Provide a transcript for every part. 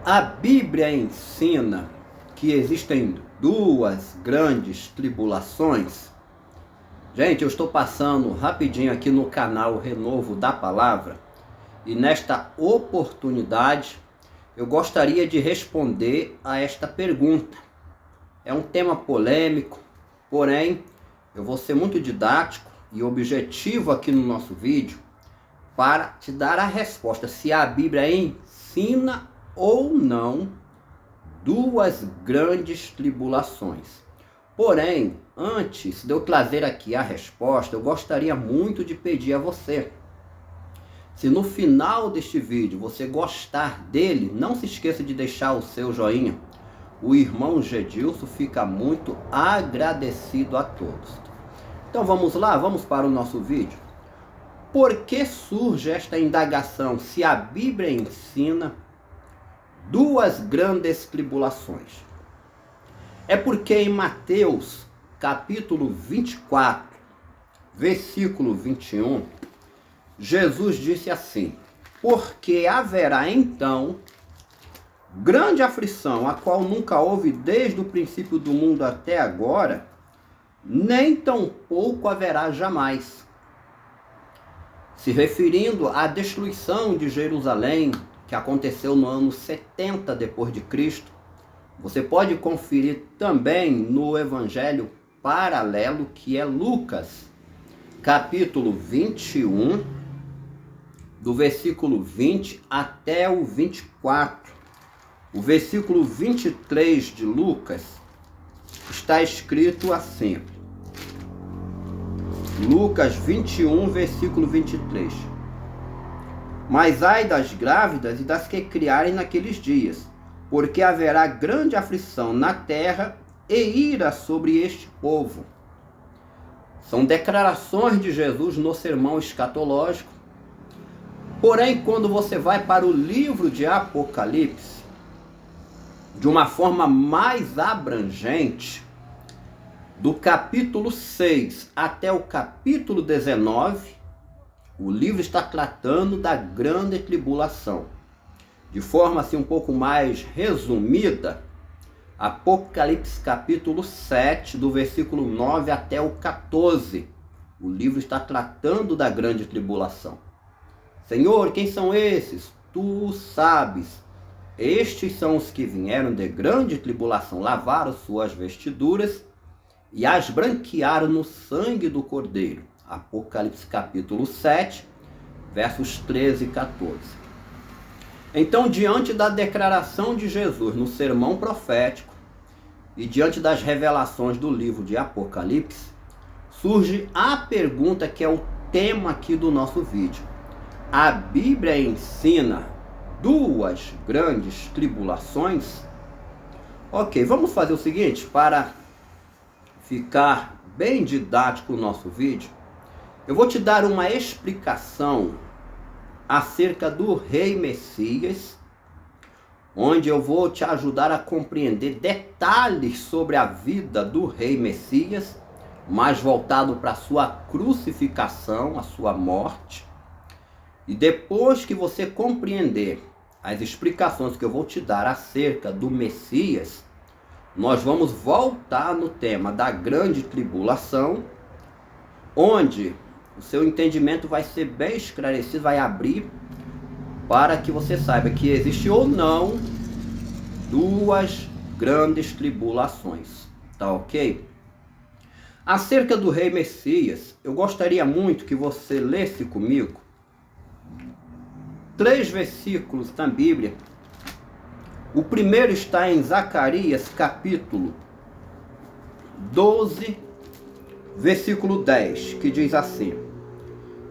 A Bíblia ensina que existem duas grandes tribulações. Gente, eu estou passando rapidinho aqui no canal Renovo da Palavra e nesta oportunidade eu gostaria de responder a esta pergunta. É um tema polêmico, porém eu vou ser muito didático e objetivo aqui no nosso vídeo para te dar a resposta se a Bíblia ensina ou não duas grandes tribulações. Porém, antes de eu trazer aqui a resposta, eu gostaria muito de pedir a você, se no final deste vídeo você gostar dele, não se esqueça de deixar o seu joinha. O irmão Gedilson fica muito agradecido a todos. Então vamos lá, vamos para o nosso vídeo. Por que surge esta indagação se a Bíblia ensina duas grandes tribulações? É porque em Mateus, capítulo 24, versículo 21, Jesus disse assim: porque haverá então grande aflição, a qual nunca houve desde o princípio do mundo até agora, nem tampouco haverá jamais. Se referindo à destruição de Jerusalém, que aconteceu no ano 70 depois de Cristo, você pode conferir também no evangelho paralelo que é Lucas, capítulo 21, do versículo 20 até o 24. O versículo 23 de Lucas está escrito assim. Lucas 21, versículo 23. Mas ai das grávidas e das que criarem naqueles dias, porque haverá grande aflição na terra e ira sobre este povo. São declarações de Jesus no sermão escatológico. Porém, quando você vai para o livro de Apocalipse, de uma forma mais abrangente, do capítulo 6 até o capítulo 19, o livro está tratando da grande tribulação. De forma assim um pouco mais resumida, Apocalipse capítulo 7, do versículo 9 até o 14, o livro está tratando da grande tribulação. Senhor, quem são esses? Tu sabes. Estes são os que vieram de grande tribulação, lavaram suas vestiduras e as branquearam no sangue do Cordeiro. Apocalipse capítulo 7, versos 13 e 14. Então, diante da declaração de Jesus no sermão profético e diante das revelações do livro de Apocalipse, surge a pergunta que é o tema aqui do nosso vídeo. A Bíblia ensina duas grandes tribulações? Ok, vamos fazer o seguinte, para ficar bem didático o nosso vídeo, eu vou te dar uma explicação acerca do Rei Messias, onde eu vou te ajudar a compreender detalhes sobre a vida do Rei Messias, mais voltado para a sua crucificação, a sua morte. E depois que você compreender as explicações que eu vou te dar acerca do Messias, nós vamos voltar no tema da grande tribulação, onde o seu entendimento vai ser bem esclarecido, vai abrir para que você saiba que existe ou não duas grandes tribulações. Tá ok? Acerca do Rei Messias, eu gostaria muito que você lesse comigo 3 versículos da Bíblia. O primeiro está em Zacarias, capítulo 12, versículo 10, que diz assim: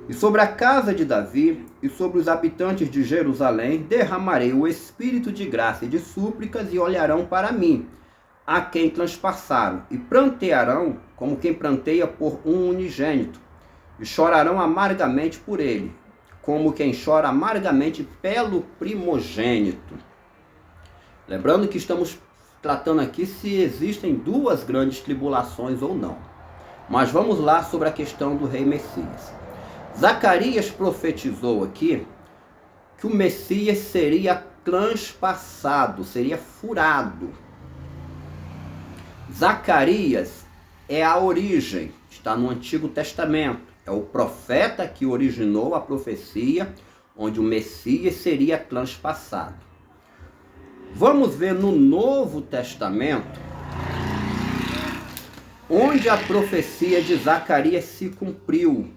e sobre a casa de Davi e sobre os habitantes de Jerusalém derramarei o espírito de graça e de súplicas, e olharão para mim, a quem transpassaram, e prantearão como quem pranteia por um unigênito, e chorarão amargamente por ele, como quem chora amargamente pelo primogênito. Lembrando que estamos tratando aqui se existem duas grandes tribulações ou não. Mas vamos lá sobre a questão do Rei Messias. Zacarias profetizou aqui que o Messias seria transpassado, seria furado. Zacarias é a origem, está no Antigo Testamento. É o profeta que originou a profecia onde o Messias seria transpassado. Vamos ver no Novo Testamento, onde a profecia de Zacarias se cumpriu.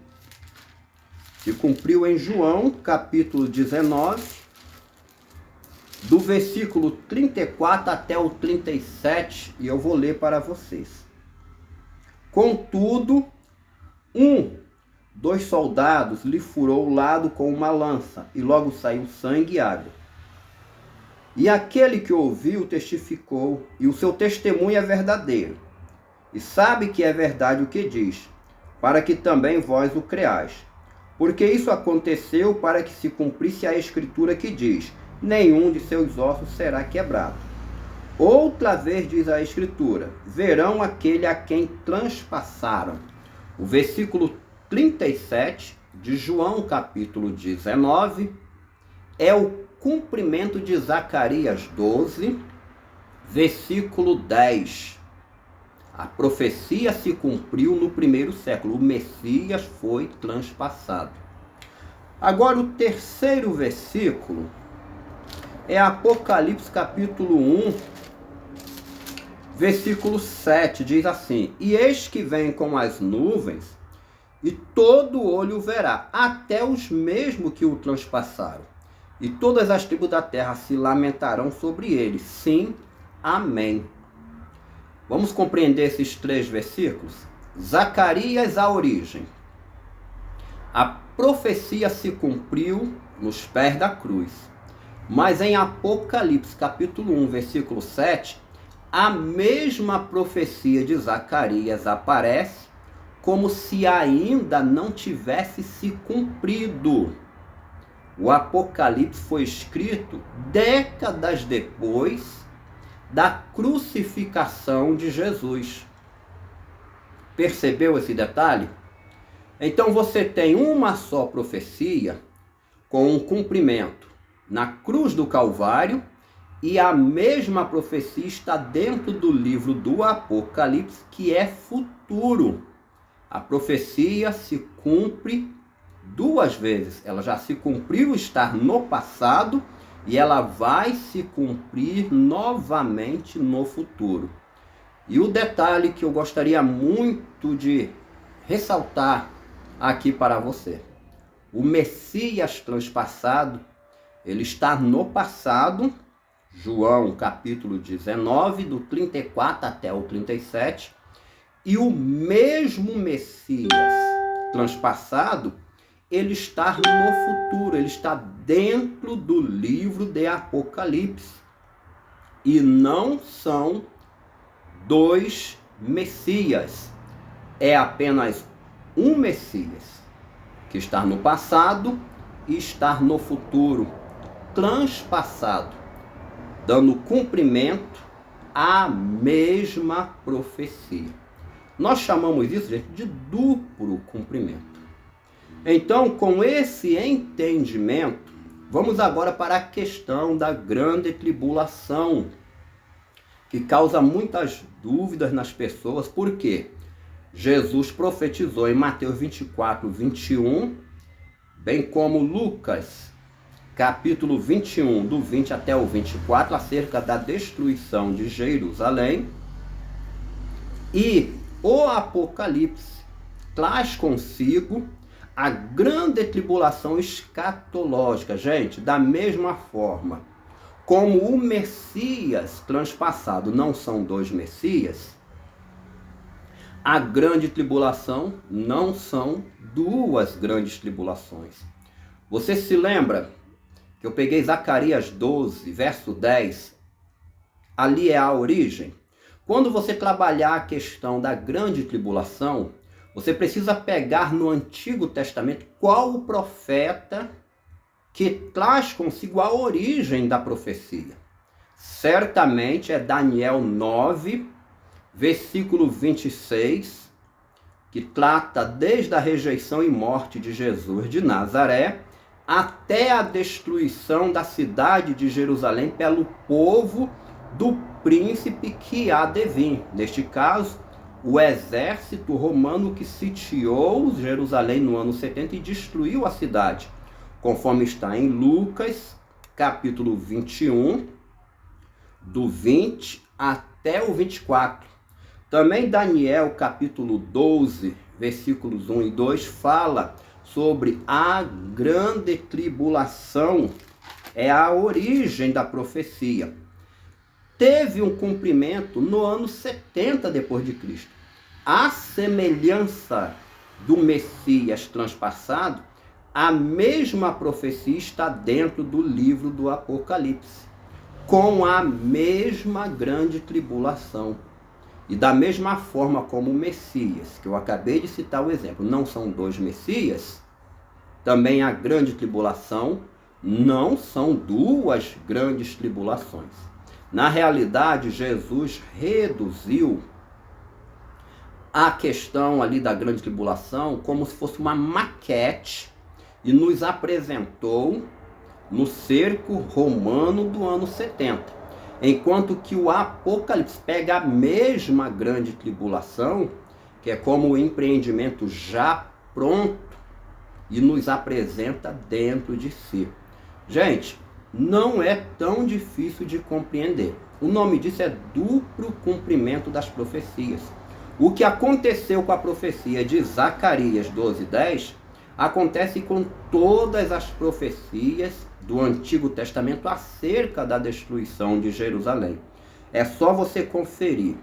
Se cumpriu em João, capítulo 19, do versículo 34 até o 37, e eu vou ler para vocês. Contudo, dos soldados lhe furou o lado com uma lança, e logo saiu sangue e água. E aquele que ouviu testificou, e o seu testemunho é verdadeiro. E sabe que é verdade o que diz, para que também vós o creais. Porque isso aconteceu para que se cumprisse a escritura que diz: nenhum de seus ossos será quebrado. Outra vez diz a escritura: verão aquele a quem transpassaram. O versículo 37 de João, capítulo 19, é o cumprimento de Zacarias 12, versículo 10. A profecia se cumpriu no primeiro século. O Messias foi transpassado. Agora, o terceiro versículo é Apocalipse capítulo 1, versículo 7. Diz assim: e eis que vem com as nuvens, e todo olho verá, até os mesmos que o transpassaram. E todas as tribos da terra se lamentarão sobre ele. Sim, amém. Vamos compreender esses três versículos? Zacarias, a origem. A profecia se cumpriu nos pés da cruz. Mas em Apocalipse, capítulo 1, versículo 7, a mesma profecia de Zacarias aparece como se ainda não tivesse se cumprido. O Apocalipse foi escrito décadas depois da crucificação de Jesus. Percebeu esse detalhe? Então você tem uma só profecia com um cumprimento na cruz do Calvário, e a mesma profecia está dentro do livro do Apocalipse, que é futuro. A profecia se cumpre duas vezes. Ela já se cumpriu, está no passado, e ela vai se cumprir novamente no futuro. E o detalhe que eu gostaria muito de ressaltar aqui para você: o Messias transpassado, ele está no passado. João capítulo 19, do 34 até o 37. E o mesmo Messias transpassado, ele está no futuro, ele está dentro do livro de Apocalipse. E não são dois Messias, é apenas um Messias, que está no passado e está no futuro, transpassado, dando cumprimento à mesma profecia. Nós chamamos isso, gente, de duplo cumprimento. Então, com esse entendimento, vamos agora para a questão da grande tribulação, que causa muitas dúvidas nas pessoas. Por quê? Jesus profetizou em Mateus 24, 21, bem como Lucas, capítulo 21, do 20 até o 24, acerca da destruição de Jerusalém. E o Apocalipse traz consigo a grande tribulação escatológica. Gente, da mesma forma como o Messias transpassado não são dois Messias, a grande tribulação não são duas grandes tribulações. Você se lembra que eu peguei Zacarias 12, verso 10? Ali é a origem. Quando você trabalhar a questão da grande tribulação, você precisa pegar no Antigo Testamento qual o profeta que traz consigo a origem da profecia. Certamente é Daniel 9, versículo 26, que trata desde a rejeição e morte de Jesus de Nazaré até a destruição da cidade de Jerusalém pelo povo do príncipe que há de vir. Neste caso, o exército romano que sitiou Jerusalém no ano 70 e destruiu a cidade, conforme está em Lucas, capítulo 21, do 20 até o 24. Também Daniel, capítulo 12, versículos 1 e 2, fala sobre a grande tribulação, é a origem da profecia. Teve um cumprimento no ano 70 depois de Cristo. A semelhança do Messias transpassado, a mesma profecia está dentro do livro do Apocalipse, com a mesma grande tribulação. E da mesma forma como o Messias, que eu acabei de citar o exemplo, não são dois Messias, também a grande tribulação não são duas grandes tribulações. Na realidade, Jesus reduziu a questão ali da grande tribulação como se fosse uma maquete e nos apresentou no cerco romano do ano 70. Enquanto que o Apocalipse pega a mesma grande tribulação, que é como o empreendimento já pronto, e nos apresenta dentro de si. Gente, não é tão difícil de compreender. O nome disso é duplo cumprimento das profecias. O que aconteceu com a profecia de Zacarias 12:10 acontece com todas as profecias do Antigo Testamento acerca da destruição de Jerusalém. É só você conferir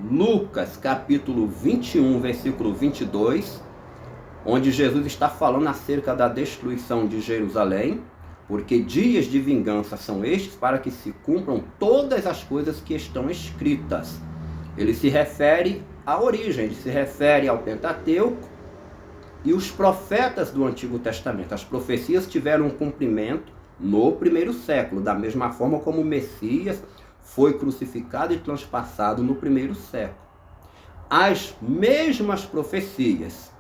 Lucas capítulo 21, versículo 22, onde Jesus está falando acerca da destruição de Jerusalém, porque dias de vingança são estes para que se cumpram todas as coisas que estão escritas. Ele se refere à origem, ele se refere ao Pentateuco e os profetas do Antigo Testamento. As profecias tiveram um cumprimento no primeiro século, da mesma forma como o Messias foi crucificado e transpassado no primeiro século. As mesmas profecias,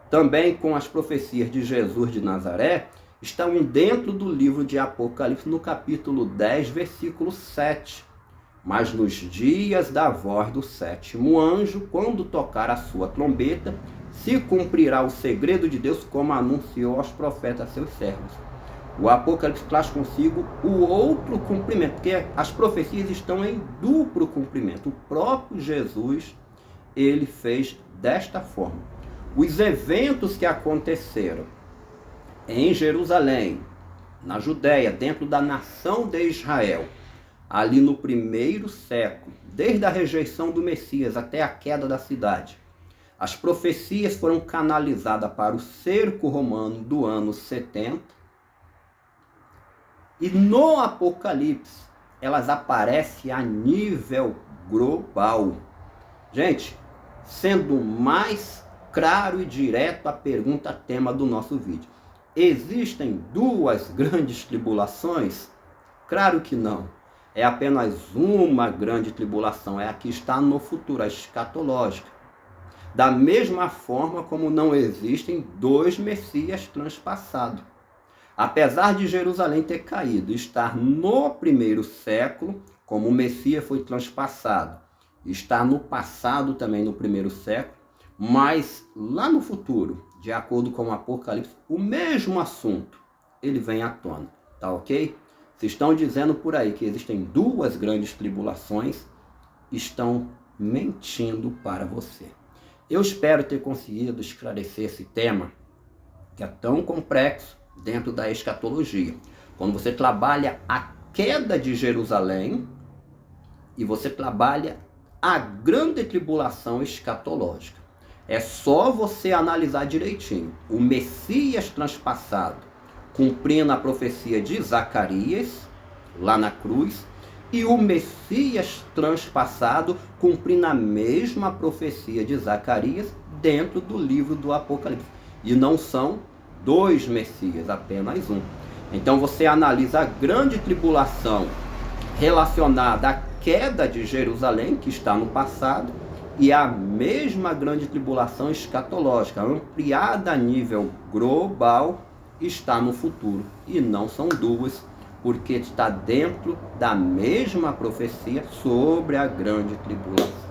também com as profecias de Jesus de Nazaré, estão dentro do livro de Apocalipse, no capítulo 10, versículo 7. Mas nos dias da voz do sétimo anjo, quando tocar a sua trombeta, se cumprirá o segredo de Deus, como anunciou aos profetas seus servos. O Apocalipse traz consigo o outro cumprimento, porque as profecias estão em duplo cumprimento. O próprio Jesus, ele fez desta forma. Os eventos que aconteceram em Jerusalém, na Judéia, dentro da nação de Israel, ali no primeiro século, desde a rejeição do Messias até a queda da cidade, as profecias foram canalizadas para o cerco romano do ano 70. E no Apocalipse, elas aparecem a nível global. Gente, sendo mais claro e direto a pergunta tema do nosso vídeo. Existem duas grandes tribulações? Claro que não. É apenas uma grande tribulação. É a que está no futuro, a escatológica. Da mesma forma como não existem dois Messias transpassados. Apesar de Jerusalém ter caído e estar no primeiro século, como o Messias foi transpassado, está no passado também no primeiro século, mas lá no futuro, de acordo com o Apocalipse, o mesmo assunto, ele vem à tona, tá ok? Se estão dizendo por aí que existem duas grandes tribulações, estão mentindo para você. Eu espero ter conseguido esclarecer esse tema, que é tão complexo, dentro da escatologia. Quando você trabalha a queda de Jerusalém e você trabalha a grande tribulação escatológica. É só você analisar direitinho. O Messias transpassado, cumprindo a profecia de Zacarias, lá na cruz, e o Messias transpassado, cumprindo a mesma profecia de Zacarias, dentro do livro do Apocalipse. E não são dois Messias, apenas um. Então você analisa a grande tribulação relacionada à queda de Jerusalém, que está no passado, e a mesma grande tribulação escatológica, ampliada a nível global, está no futuro. E não são duas, porque está dentro da mesma profecia sobre a grande tribulação.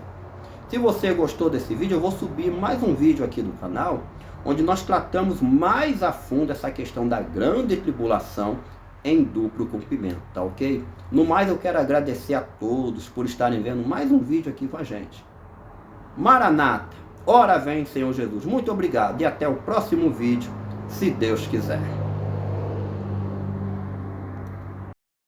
Se você gostou desse vídeo, eu vou subir mais um vídeo aqui do canal, onde nós tratamos mais a fundo essa questão da grande tribulação em duplo cumprimento, tá ok? No mais, eu quero agradecer a todos por estarem vendo mais um vídeo aqui com a gente. Maranata, ora vem, Senhor Jesus. Muito obrigado e até o próximo vídeo, se Deus quiser.